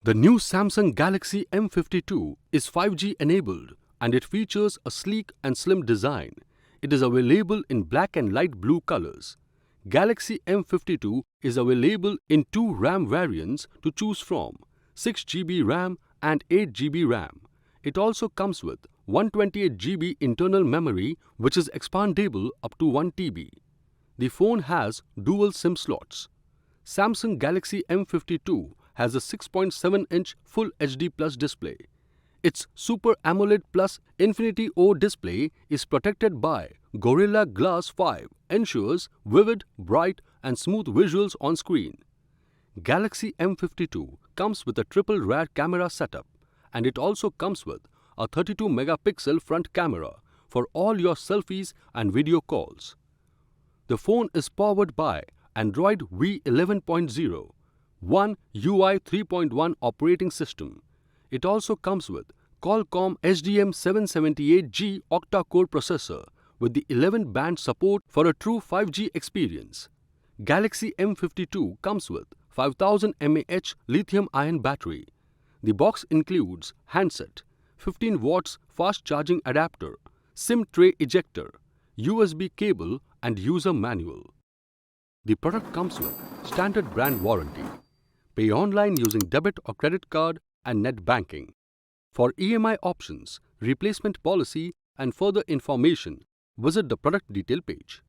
The new Samsung Galaxy M52 is 5G enabled and it features a sleek and slim design. It is available in black and light blue colors. Galaxy M52 is available in two RAM variants to choose from, 6GB RAM and 8GB RAM. It also comes with 128GB internal memory which is expandable up to 1TB. The phone has dual SIM slots. Samsung Galaxy M52 has a 6.7-inch Full HD Plus display. Its Super AMOLED Plus Infinity O display is protected by Gorilla Glass 5, ensures vivid, bright and smooth visuals on screen. Galaxy M52 comes with a triple rear camera setup and it also comes with a 32-megapixel front camera for all your selfies and video calls. The phone is powered by Android V 11.0, One UI 3.1 operating system. It also comes with Qualcomm SDM778G octa-core processor with the 11-band support for a true 5G experience. Galaxy M52 comes with 5000 mAh lithium-ion battery. The box includes handset, 15 watts fast charging adapter, SIM tray ejector, USB cable and user manual. The product comes with standard brand warranty. Pay online using debit or credit card and net banking. For EMI options, replacement policy and further information, visit the product detail page.